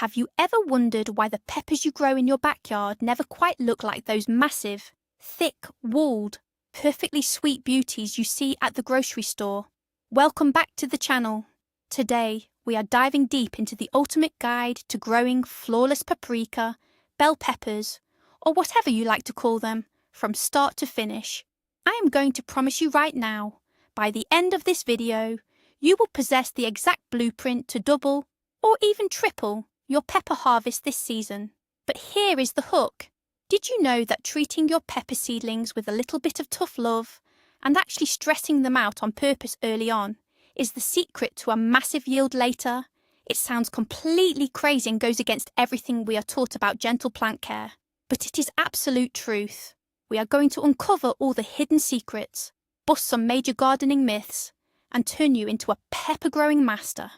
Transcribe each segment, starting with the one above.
Have you ever wondered why the peppers you grow in your backyard never quite look like those massive, thick-walled, perfectly sweet beauties you see at the grocery store? Welcome back to the channel. Today, we are diving deep into the ultimate guide to growing flawless paprika, bell peppers, or whatever you like to call them, from start to finish. I am going to promise you right now, by the end of this video, you will possess the exact blueprint to double, or even triple, your pepper harvest this season. But here is the hook. Did you know that treating your pepper seedlings with a little bit of tough love, and actually stressing them out on purpose early on, is the secret to a massive yield later? It sounds completely crazy and goes against everything we are taught about gentle plant care. But it is absolute truth. We are going to uncover all the hidden secrets, bust some major gardening myths, and turn you into a pepper-growing master.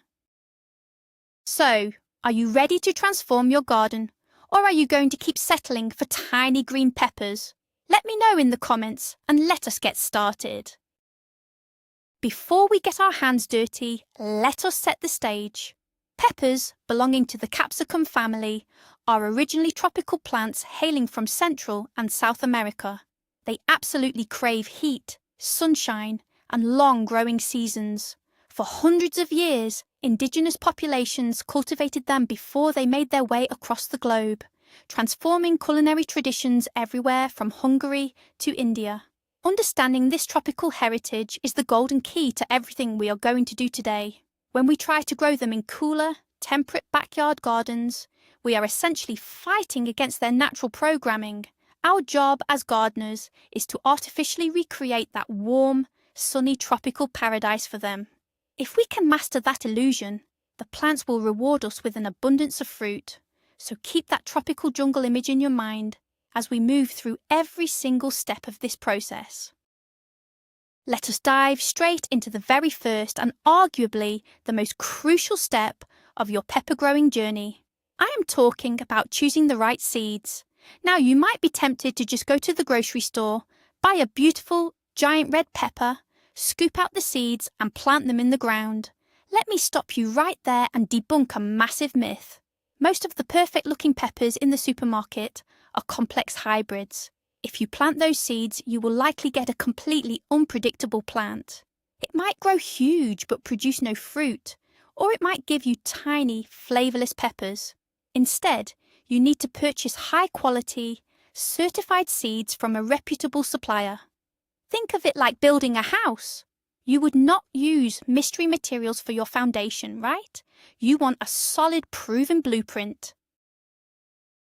So, are you ready to transform your garden, or are you going to keep settling for tiny green peppers? Let me know in the comments and let us get started. Before we get our hands dirty, let us set the stage. Peppers, belonging to the capsicum family, are originally tropical plants hailing from Central and South America. They absolutely crave heat, sunshine, and long growing seasons. For hundreds of years, indigenous populations cultivated them before they made their way across the globe, transforming culinary traditions everywhere from Hungary to India. Understanding this tropical heritage is the golden key to everything we are going to do today. When we try to grow them in cooler, temperate backyard gardens, we are essentially fighting against their natural programming. Our job as gardeners is to artificially recreate that warm, sunny tropical paradise for them. If we can master that illusion, the plants will reward us with an abundance of fruit. So keep that tropical jungle image in your mind as we move through every single step of this process. Let us dive straight into the very first and arguably the most crucial step of your pepper growing journey. I am talking about choosing the right seeds. Now, you might be tempted to just go to the grocery store, buy a beautiful, giant red pepper, scoop out the seeds and plant them in the ground. Let me stop you right there and debunk a massive myth. Most of the perfect-looking peppers in the supermarket are complex hybrids. If you plant those seeds, you will likely get a completely unpredictable plant. It might grow huge but produce no fruit, or it might give you tiny, flavourless peppers. Instead, you need to purchase high-quality, certified seeds from a reputable supplier. Think of it like building a house. You would not use mystery materials for your foundation, right? You want a solid, proven blueprint.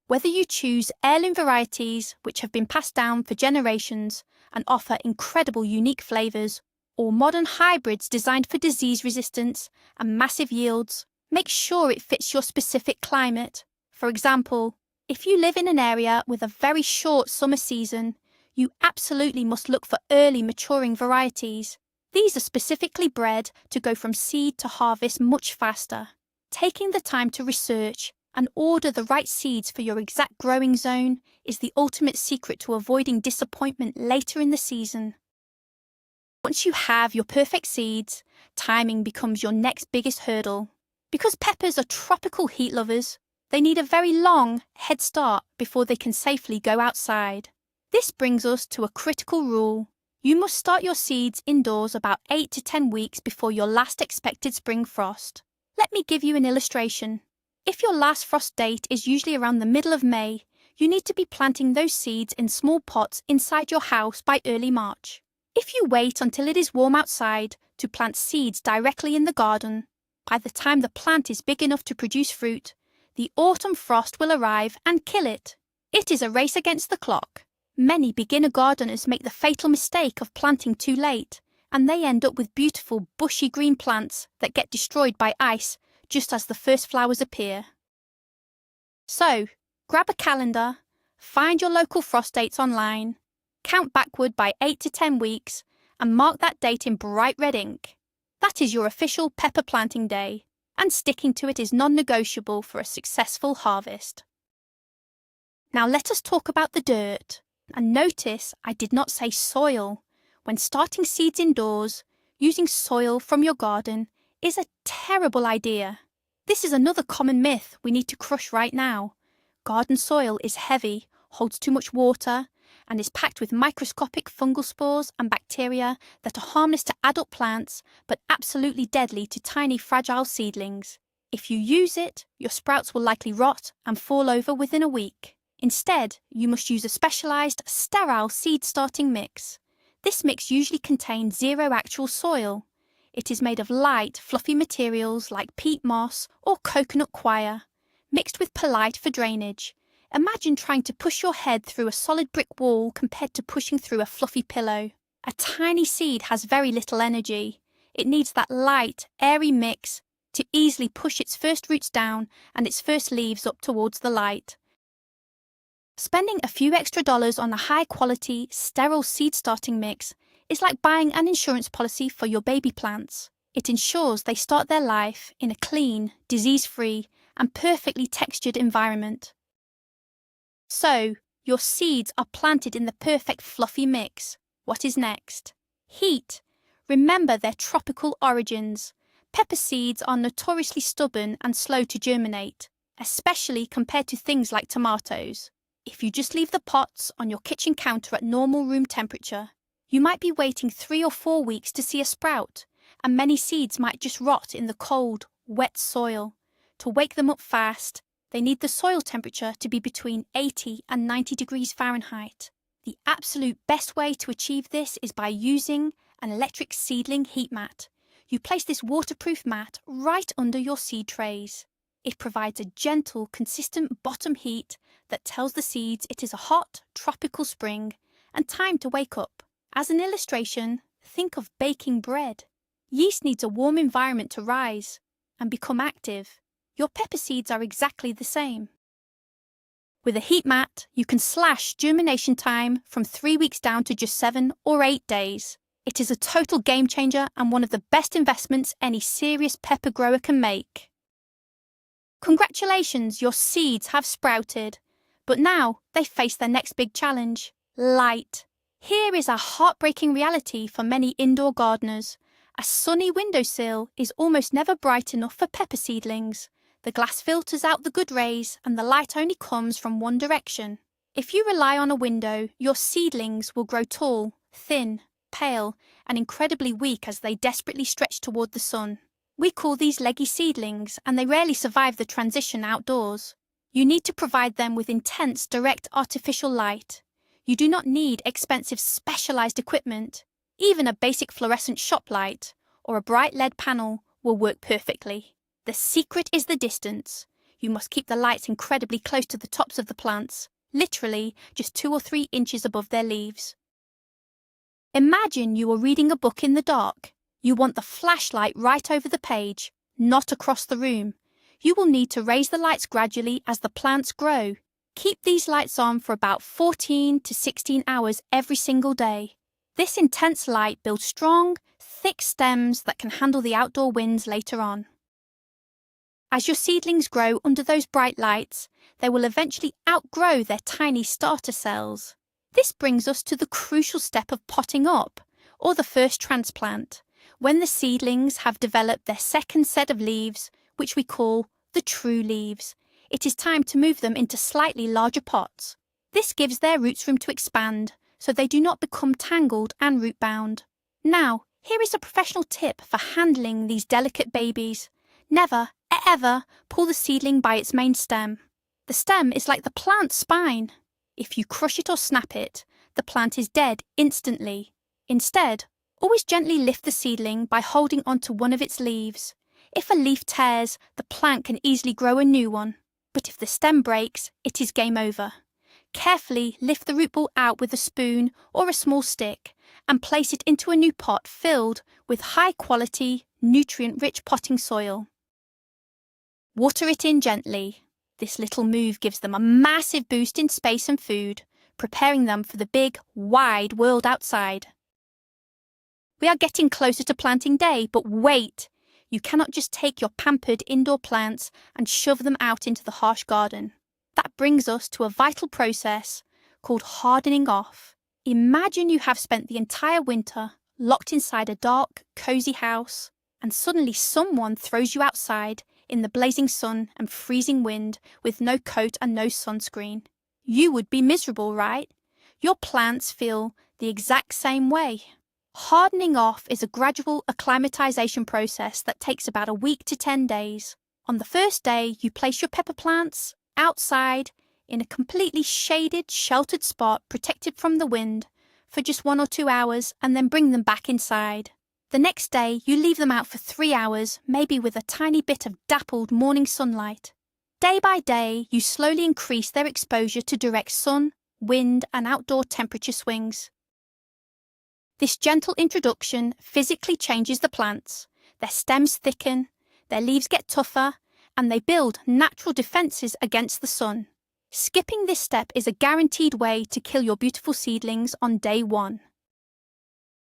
Whether you choose heirloom varieties, which have been passed down for generations and offer incredible unique flavours, or modern hybrids designed for disease resistance and massive yields, make sure it fits your specific climate. For example, if you live in an area with a very short summer season, you absolutely must look for early maturing varieties. These are specifically bred to go from seed to harvest much faster. Taking the time to research and order the right seeds for your exact growing zone is the ultimate secret to avoiding disappointment later in the season. Once you have your perfect seeds, timing becomes your next biggest hurdle. Because peppers are tropical heat lovers, they need a very long head start before they can safely go outside. This brings us to a critical rule. You must start your seeds indoors about 8 to 10 weeks before your last expected spring frost. Let me give you an illustration. If your last frost date is usually around the middle of May, you need to be planting those seeds in small pots inside your house by early March. If you wait until it is warm outside to plant seeds directly in the garden, by the time the plant is big enough to produce fruit, the autumn frost will arrive and kill it. It is a race against the clock. Many beginner gardeners make the fatal mistake of planting too late, and they end up with beautiful bushy green plants that get destroyed by ice just as the first flowers appear. So, grab a calendar, find your local frost dates online, count backward by 8 to 10 weeks, and mark that date in bright red ink. That is your official pepper planting day, and sticking to it is non-negotiable for a successful harvest. Now let us talk about the dirt. And notice I did not say soil. When starting seeds indoors, using soil from your garden is a terrible idea. This is another common myth we need to crush right now. Garden soil is heavy, holds too much water, and is packed with microscopic fungal spores and bacteria that are harmless to adult plants but absolutely deadly to tiny fragile seedlings. If you use it, your sprouts will likely rot and fall over within a week. Instead, you must use a specialised, sterile seed starting mix. This mix usually contains zero actual soil. It is made of light, fluffy materials like peat moss or coconut coir, mixed with perlite for drainage. Imagine trying to push your head through a solid brick wall compared to pushing through a fluffy pillow. A tiny seed has very little energy. It needs that light, airy mix to easily push its first roots down and its first leaves up towards the light. Spending a few extra dollars on a high-quality, sterile seed starting mix is like buying an insurance policy for your baby plants. It ensures they start their life in a clean, disease-free, and perfectly textured environment. So, your seeds are planted in the perfect fluffy mix. What is next? Heat. Remember their tropical origins. Pepper seeds are notoriously stubborn and slow to germinate, especially compared to things like tomatoes. If you just leave the pots on your kitchen counter at normal room temperature, you might be waiting 3 or 4 weeks to see a sprout, and many seeds might just rot in the cold, wet soil. To wake them up fast, they need the soil temperature to be between 80 and 90 degrees Fahrenheit. The absolute best way to achieve this is by using an electric seedling heat mat. You place this waterproof mat right under your seed trays. It provides a gentle, consistent bottom heat that tells the seeds it is a hot, tropical spring and time to wake up. As an illustration, think of baking bread. Yeast needs a warm environment to rise and become active. Your pepper seeds are exactly the same. With a heat mat, you can slash germination time from 3 weeks down to just 7 or 8 days. It is a total game changer and one of the best investments any serious pepper grower can make. Congratulations, your seeds have sprouted. But now they face their next big challenge: light. Here is a heartbreaking reality for many indoor gardeners. A sunny windowsill is almost never bright enough for pepper seedlings. The glass filters out the good rays and the light only comes from one direction. If you rely on a window, your seedlings will grow tall, thin, pale, and incredibly weak as they desperately stretch toward the sun. We call these leggy seedlings, and they rarely survive the transition outdoors. You need to provide them with intense, direct artificial light. You do not need expensive, specialized equipment. Even a basic fluorescent shop light or a bright LED panel will work perfectly. The secret is the distance. You must keep the lights incredibly close to the tops of the plants, literally just 2 or 3 inches above their leaves. Imagine you are reading a book in the dark. You want the flashlight right over the page, not across the room. You will need to raise the lights gradually as the plants grow. Keep these lights on for about 14 to 16 hours every single day. This intense light builds strong, thick stems that can handle the outdoor winds later on. As your seedlings grow under those bright lights, they will eventually outgrow their tiny starter cells. This brings us to the crucial step of potting up, or the first transplant, when the seedlings have developed their second set of leaves, which we call the true leaves. It is time to move them into slightly larger pots. This gives their roots room to expand, so they do not become tangled and root-bound. Now, here is a professional tip for handling these delicate babies. Never, ever pull the seedling by its main stem. The stem is like the plant's spine. If you crush it or snap it, the plant is dead instantly. Instead, always gently lift the seedling by holding onto one of its leaves. If a leaf tears, the plant can easily grow a new one. But if the stem breaks, it is game over. Carefully lift the root ball out with a spoon or a small stick and place it into a new pot filled with high-quality, nutrient-rich potting soil. Water it in gently. This little move gives them a massive boost in space and food, preparing them for the big, wide world outside. We are getting closer to planting day, but wait! You cannot just take your pampered indoor plants and shove them out into the harsh garden. That brings us to a vital process called hardening off. Imagine you have spent the entire winter locked inside a dark, cozy house, and suddenly someone throws you outside in the blazing sun and freezing wind with no coat and no sunscreen. You would be miserable, right? Your plants feel the exact same way. Hardening off is a gradual acclimatization process that takes about a week to 10 days. On the first day, you place your pepper plants outside in a completely shaded, sheltered spot protected from the wind for just 1 or 2 hours and then bring them back inside. The next day, you leave them out for 3 hours, maybe with a tiny bit of dappled morning sunlight. Day by day, you slowly increase their exposure to direct sun, wind, and outdoor temperature swings. This gentle introduction physically changes the plants. Their stems thicken, their leaves get tougher, and they build natural defenses against the sun. Skipping this step is a guaranteed way to kill your beautiful seedlings on day 1.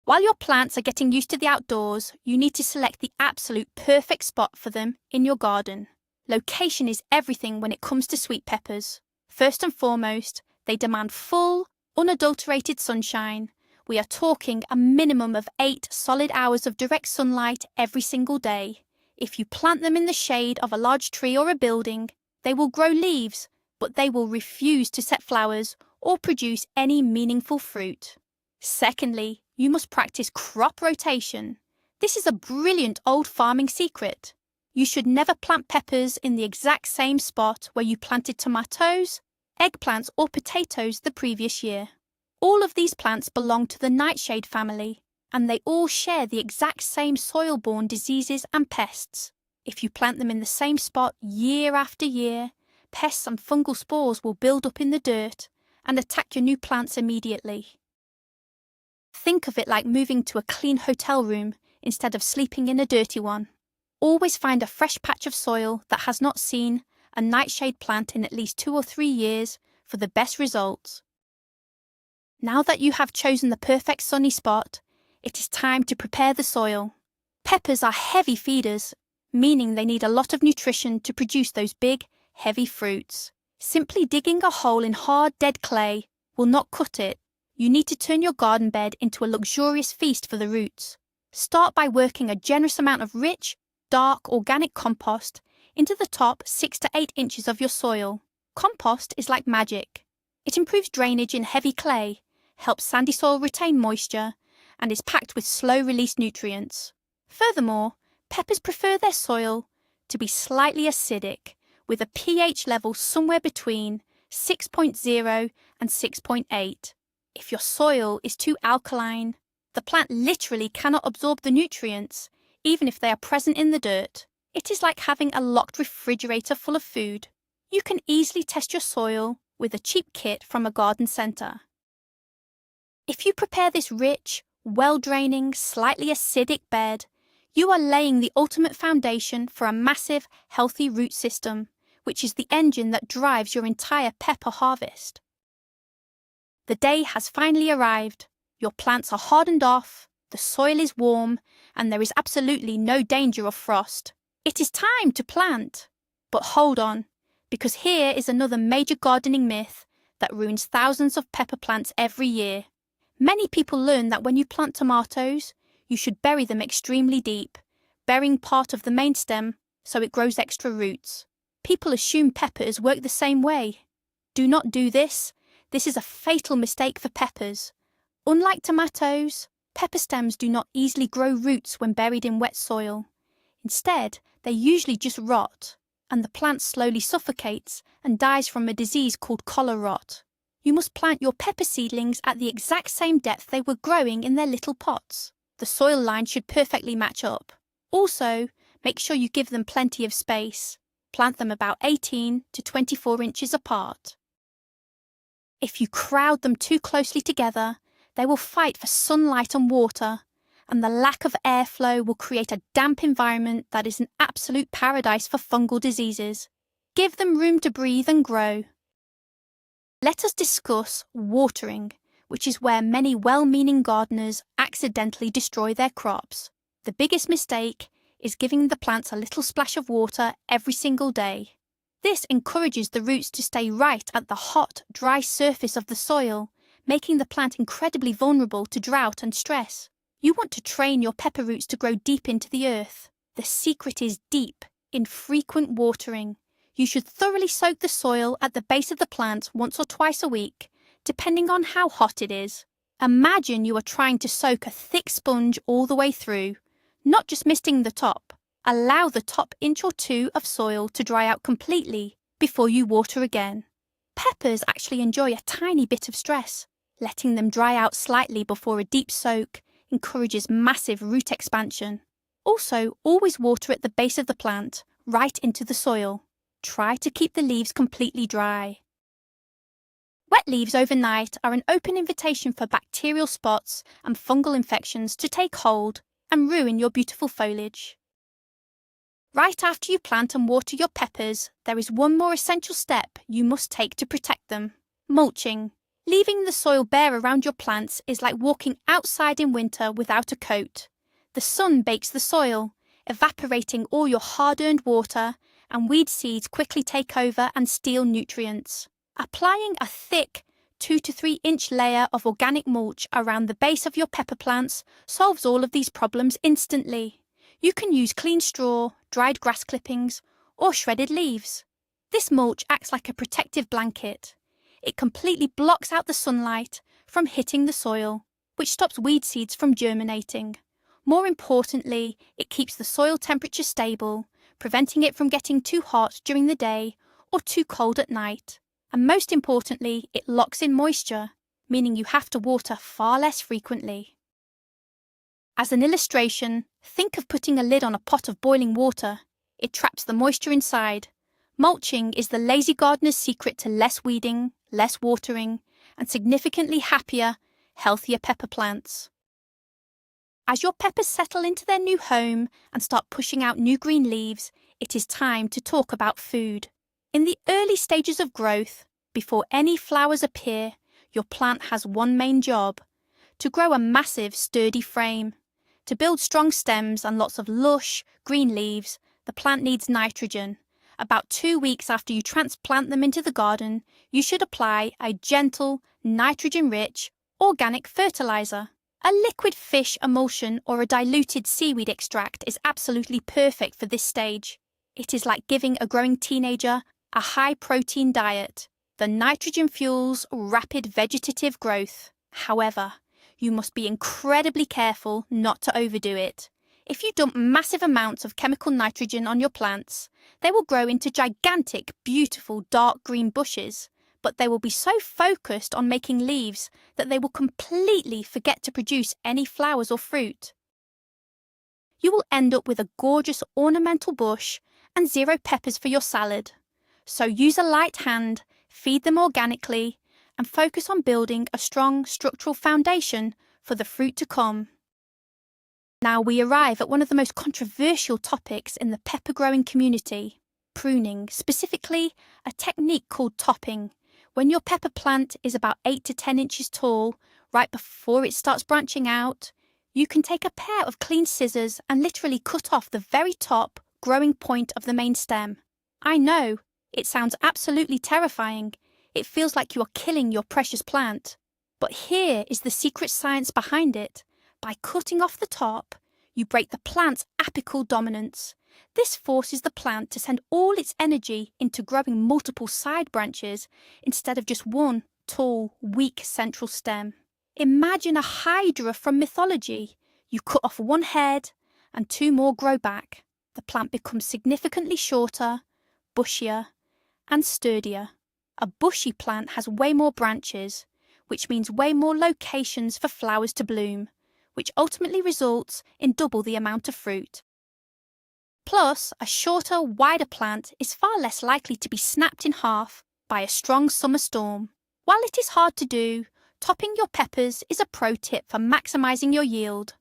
While your plants are getting used to the outdoors, you need to select the absolute perfect spot for them in your garden. Location is everything when it comes to sweet peppers. First and foremost, they demand full, unadulterated sunshine. We are talking a minimum of 8 solid hours of direct sunlight every single day. If you plant them in the shade of a large tree or a building, they will grow leaves, but they will refuse to set flowers or produce any meaningful fruit. Secondly, you must practice crop rotation. This is a brilliant old farming secret. You should never plant peppers in the exact same spot where you planted tomatoes, eggplants, or potatoes the previous year. All of these plants belong to the nightshade family, and they all share the exact same soil-borne diseases and pests. If you plant them in the same spot year after year, pests and fungal spores will build up in the dirt and attack your new plants immediately. Think of it like moving to a clean hotel room instead of sleeping in a dirty one. Always find a fresh patch of soil that has not seen a nightshade plant in at least 2 or 3 years for the best results. Now that you have chosen the perfect sunny spot, it is time to prepare the soil. Peppers are heavy feeders, meaning they need a lot of nutrition to produce those big, heavy fruits. Simply digging a hole in hard, dead clay will not cut it. You need to turn your garden bed into a luxurious feast for the roots. Start by working a generous amount of rich, dark, organic compost into the top 6 to 8 inches of your soil. Compost is like magic. It improves drainage in heavy clay, helps sandy soil retain moisture, and is packed with slow-release nutrients. Furthermore, peppers prefer their soil to be slightly acidic, with a pH level somewhere between 6.0 and 6.8. If your soil is too alkaline, the plant literally cannot absorb the nutrients, even if they are present in the dirt. It is like having a locked refrigerator full of food. You can easily test your soil with a cheap kit from a garden centre. If you prepare this rich, well-draining, slightly acidic bed, you are laying the ultimate foundation for a massive, healthy root system, which is the engine that drives your entire pepper harvest. The day has finally arrived. Your plants are hardened off, the soil is warm, and there is absolutely no danger of frost. It is time to plant. But hold on, because here is another major gardening myth that ruins thousands of pepper plants every year. Many people learn that when you plant tomatoes, you should bury them extremely deep, burying part of the main stem so it grows extra roots. People assume peppers work the same way. Do not do this. This is a fatal mistake for peppers. Unlike tomatoes, pepper stems do not easily grow roots when buried in wet soil. Instead, they usually just rot, and the plant slowly suffocates and dies from a disease called collar rot. You must plant your pepper seedlings at the exact same depth they were growing in their little pots. The soil line should perfectly match up. Also, make sure you give them plenty of space. Plant them about 18 to 24 inches apart. If you crowd them too closely together, they will fight for sunlight and water, and the lack of airflow will create a damp environment that is an absolute paradise for fungal diseases. Give them room to breathe and grow. Let us discuss watering, which is where many well-meaning gardeners accidentally destroy their crops. The biggest mistake is giving the plants a little splash of water every single day. This encourages the roots to stay right at the hot, dry surface of the soil, making the plant incredibly vulnerable to drought and stress. You want to train your pepper roots to grow deep into the earth. The secret is deep. in frequent watering. You should thoroughly soak the soil at the base of the plant once or twice a week, depending on how hot it is. Imagine you are trying to soak a thick sponge all the way through, not just misting the top. Allow the top inch or two of soil to dry out completely before you water again. Peppers actually enjoy a tiny bit of stress. Letting them dry out slightly before a deep soak encourages massive root expansion. Also, always water at the base of the plant, right into the soil. Try to keep the leaves completely dry. Wet leaves overnight are an open invitation for bacterial spots and fungal infections to take hold and ruin your beautiful foliage. Right after you plant and water your peppers, there is one more essential step you must take to protect them: mulching. Leaving the soil bare around your plants is like walking outside in winter without a coat. The sun bakes the soil, evaporating all your hard-earned water, and weed seeds quickly take over and steal nutrients. Applying a thick 2 to 3 inch layer of organic mulch around the base of your pepper plants solves all of these problems instantly. You can use clean straw, dried grass clippings, or shredded leaves. This mulch acts like a protective blanket. It completely blocks out the sunlight from hitting the soil, which stops weed seeds from germinating. More importantly, it keeps the soil temperature stable, preventing it from getting too hot during the day or too cold at night. And most importantly, it locks in moisture, meaning you have to water far less frequently. As an illustration, think of putting a lid on a pot of boiling water. It traps the moisture inside. Mulching is the lazy gardener's secret to less weeding, less watering, and significantly happier, healthier pepper plants. As your peppers settle into their new home and start pushing out new green leaves, it is time to talk about food. In the early stages of growth, before any flowers appear, your plant has one main job: to grow a massive, sturdy frame. To build strong stems and lots of lush, green leaves, the plant needs nitrogen. About 2 weeks after you transplant them into the garden, you should apply a gentle, nitrogen-rich, organic fertilizer. A liquid fish emulsion or a diluted seaweed extract is absolutely perfect for this stage. It is like giving a growing teenager a high-protein diet. The nitrogen fuels rapid vegetative growth. However, you must be incredibly careful not to overdo it. If you dump massive amounts of chemical nitrogen on your plants, they will grow into gigantic, beautiful dark green bushes, but they will be so focused on making leaves that they will completely forget to produce any flowers or fruit. You will end up with a gorgeous ornamental bush and zero peppers for your salad. So use a light hand, feed them organically, and focus on building a strong structural foundation for the fruit to come. Now we arrive at one of the most controversial topics in the pepper growing community: pruning, specifically a technique called topping. When your pepper plant is about 8 to 10 inches tall, right before it starts branching out, you can take a pair of clean scissors and literally cut off the very top growing point of the main stem. I know, it sounds absolutely terrifying. It feels like you are killing your precious plant. But here is the secret science behind it. By cutting off the top, you break the plant's apical dominance. This forces the plant to send all its energy into growing multiple side branches instead of just one tall, weak central stem. Imagine a hydra from mythology. You cut off one head and 2 more grow back. The plant becomes significantly shorter, bushier, and sturdier. A bushy plant has way more branches, which means way more locations for flowers to bloom, which ultimately results in double the amount of fruit. Plus, a shorter, wider plant is far less likely to be snapped in half by a strong summer storm. While it is hard to do, topping your peppers is a pro tip for maximizing your yield.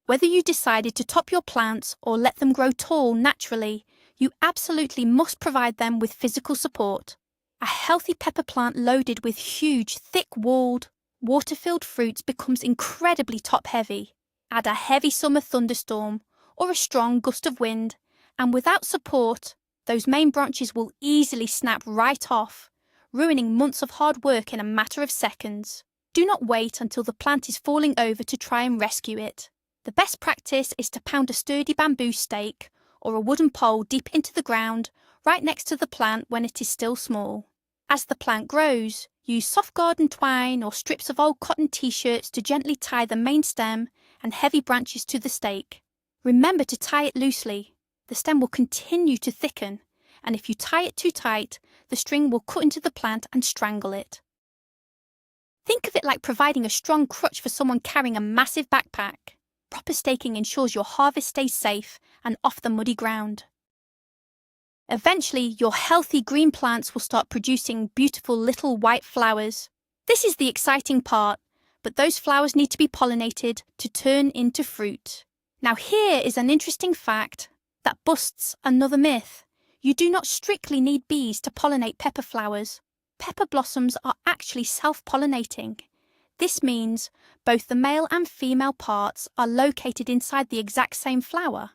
Whether you decided to top your plants or let them grow tall naturally, you absolutely must provide them with physical support. A healthy pepper plant loaded with huge, thick-walled, water-filled fruits becomes incredibly top-heavy. Add a heavy summer thunderstorm or a strong gust of wind, and without support, those main branches will easily snap right off, ruining months of hard work in a matter of seconds. Do not wait until the plant is falling over to try and rescue it. The best practice is to pound a sturdy bamboo stake or a wooden pole deep into the ground, right next to the plant when it is still small. As the plant grows, use soft garden twine or strips of old cotton t-shirts to gently tie the main stem and heavy branches to the stake. Remember to tie it loosely. The stem will continue to thicken, and if you tie it too tight, the string will cut into the plant and strangle it. Think of it like providing a strong crutch for someone carrying a massive backpack. Proper staking ensures your harvest stays safe and off the muddy ground. Eventually, your healthy green plants will start producing beautiful little white flowers. This is the exciting part, but those flowers need to be pollinated to turn into fruit. Now here is an interesting fact that busts another myth. You do not strictly need bees to pollinate pepper flowers. Pepper blossoms are actually self-pollinating. This means both the male and female parts are located inside the exact same flower.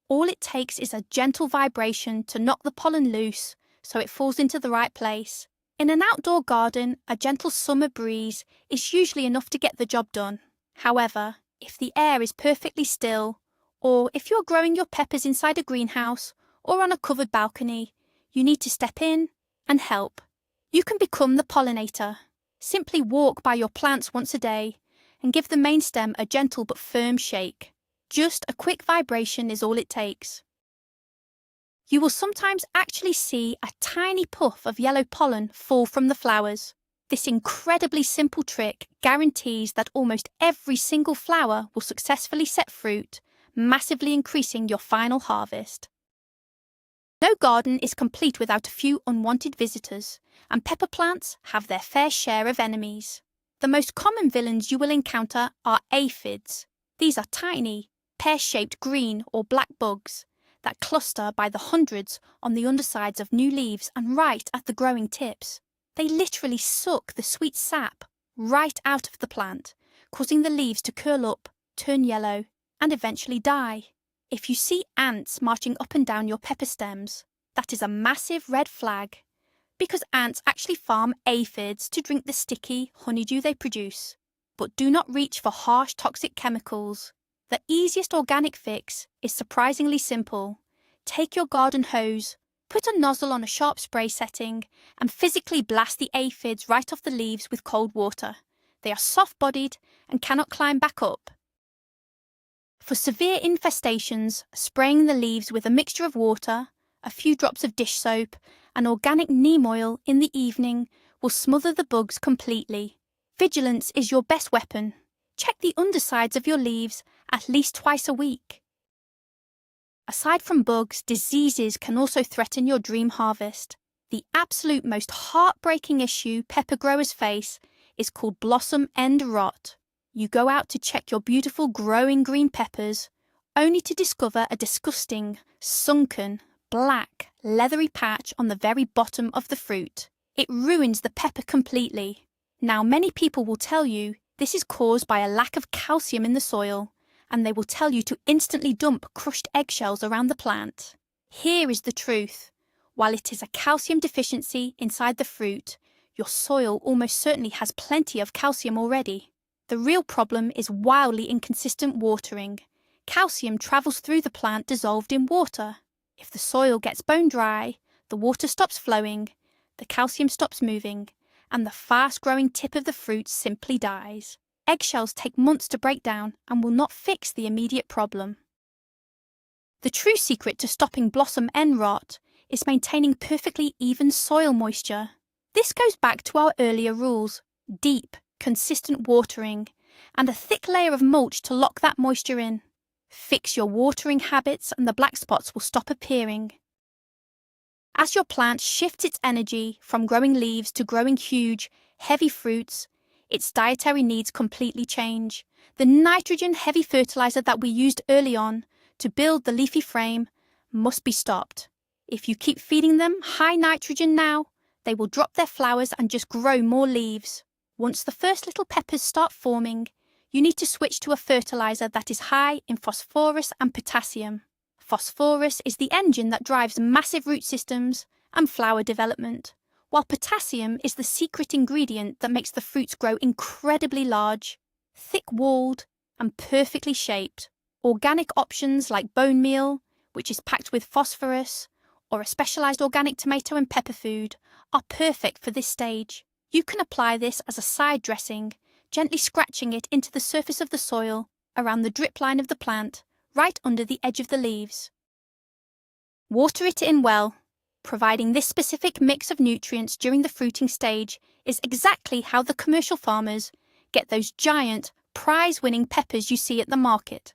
All it takes is a gentle vibration to knock the pollen loose so it falls into the right place. In an outdoor garden, a gentle summer breeze is usually enough to get the job done. However, if the air is perfectly still, or if you're growing your peppers inside a greenhouse or on a covered balcony, you need to step in and help. You can become the pollinator. Simply walk by your plants once a day and give the main stem a gentle but firm shake. Just a quick vibration is all it takes. You will sometimes actually see a tiny puff of yellow pollen fall from the flowers. This incredibly simple trick guarantees that almost every single flower will successfully set fruit, massively increasing your final harvest. No garden is complete without a few unwanted visitors, and pepper plants have their fair share of enemies. The most common villains you will encounter are aphids. These are tiny, pear-shaped green or black bugs that cluster by the hundreds on the undersides of new leaves and right at the growing tips. They literally suck the sweet sap right out of the plant, causing the leaves to curl up, turn yellow, and eventually die. If you see ants marching up and down your pepper stems, that is a massive red flag, because ants actually farm aphids to drink the sticky honeydew they produce. But do not reach for harsh toxic chemicals. The easiest organic fix is surprisingly simple. Take your garden hose, put a nozzle on a sharp spray setting, and physically blast the aphids right off the leaves with cold water. They are soft-bodied and cannot climb back up. For severe infestations, spraying the leaves with a mixture of water, a few drops of dish soap, and organic neem oil in the evening will smother the bugs completely. Vigilance is your best weapon. Check the undersides of your leaves at least twice a week. Aside from bugs, diseases can also threaten your dream harvest. The absolute most heartbreaking issue pepper growers face is called blossom end rot. You go out to check your beautiful growing green peppers, only to discover a disgusting, sunken, black, leathery patch on the very bottom of the fruit. It ruins the pepper completely. Now, many people will tell you this is caused by a lack of calcium in the soil, and they will tell you to instantly dump crushed eggshells around the plant. Here is the truth. While it is a calcium deficiency inside the fruit, your soil almost certainly has plenty of calcium already. The real problem is wildly inconsistent watering. Calcium travels through the plant dissolved in water. If the soil gets bone dry, the water stops flowing, the calcium stops moving, and the fast-growing tip of the fruit simply dies. Eggshells take months to break down and will not fix the immediate problem. The true secret to stopping blossom end rot is maintaining perfectly even soil moisture. This goes back to our earlier rules: deep, consistent watering, and a thick layer of mulch to lock that moisture in. Fix your watering habits and the black spots will stop appearing. As your plant shifts its energy from growing leaves to growing huge, heavy fruits, its dietary needs completely change. The nitrogen-heavy fertilizer that we used early on to build the leafy frame must be stopped. If you keep feeding them high nitrogen now, they will drop their flowers and just grow more leaves. Once the first little peppers start forming, you need to switch to a fertilizer that is high in phosphorus and potassium. Phosphorus is the engine that drives massive root systems and flower development, while potassium is the secret ingredient that makes the fruits grow incredibly large, thick-walled, and perfectly shaped. Organic options like bone meal, which is packed with phosphorus, or a specialised organic tomato and pepper food, are perfect for this stage. You can apply this as a side dressing, gently scratching it into the surface of the soil, around the drip line of the plant, right under the edge of the leaves. Water it in well. Providing this specific mix of nutrients during the fruiting stage is exactly how the commercial farmers get those giant, prize-winning peppers you see at the market.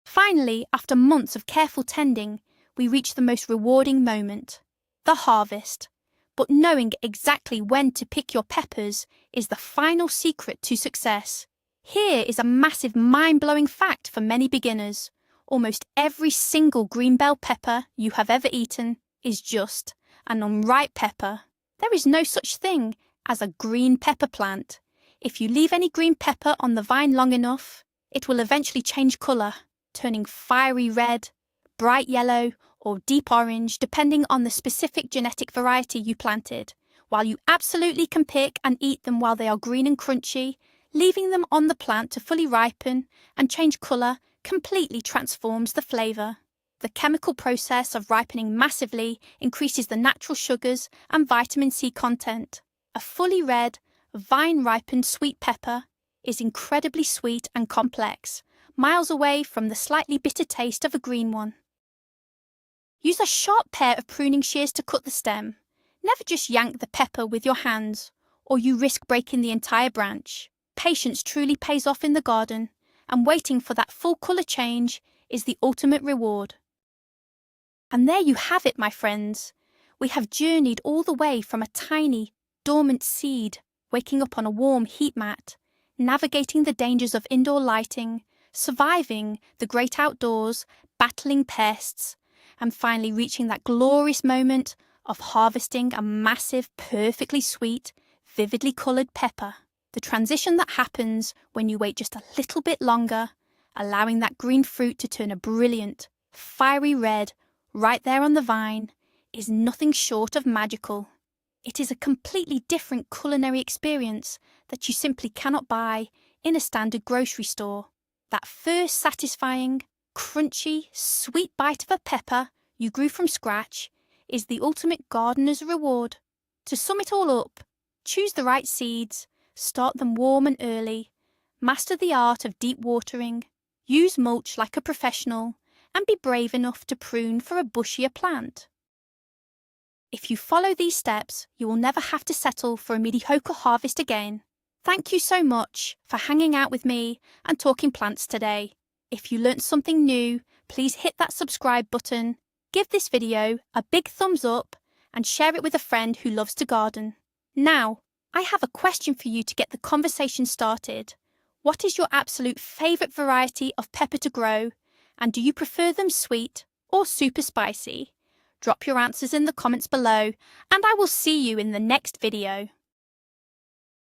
Finally, after months of careful tending, we reach the most rewarding moment, the harvest. But knowing exactly when to pick your peppers is the final secret to success. Here is a massive mind-blowing fact for many beginners. Almost every single green bell pepper you have ever eaten is just an unripe pepper. There is no such thing as a green pepper plant. If you leave any green pepper on the vine long enough, it will eventually change colour, turning fiery red, bright yellow, or deep orange depending on the specific genetic variety you planted. While you absolutely can pick and eat them while they are green and crunchy, leaving them on the plant to fully ripen and change colour completely transforms the flavour. The chemical process of ripening massively increases the natural sugars and vitamin C content. A fully red, vine-ripened sweet pepper is incredibly sweet and complex, miles away from the slightly bitter taste of a green one. Use a sharp pair of pruning shears to cut the stem. Never just yank the pepper with your hands, or you risk breaking the entire branch. Patience truly pays off in the garden, and waiting for that full colour change is the ultimate reward. And there you have it, my friends. We have journeyed all the way from a tiny, dormant seed, waking up on a warm heat mat, navigating the dangers of indoor lighting, surviving the great outdoors, battling pests, and finally reaching that glorious moment of harvesting a massive, perfectly sweet, vividly coloured pepper. The transition that happens when you wait just a little bit longer, allowing that green fruit to turn a brilliant, fiery red right there on the vine, is nothing short of magical. It is a completely different culinary experience that you simply cannot buy in a standard grocery store. That first satisfying, crunchy, sweet bite of a pepper you grew from scratch is the ultimate gardener's reward. To sum it all up, choose the right seeds, start them warm and early, master the art of deep watering, use mulch like a professional, and be brave enough to prune for a bushier plant. If you follow these steps, you will never have to settle for a mediocre harvest again. Thank you so much for hanging out with me and talking plants today. If you learnt something new, please hit that subscribe button, give this video a big thumbs up, and share it with a friend who loves to garden. Now, I have a question for you to get the conversation started. What is your absolute favourite variety of pepper to grow? And do you prefer them sweet or super spicy? Drop your answers in the comments below, and I will see you in the next video.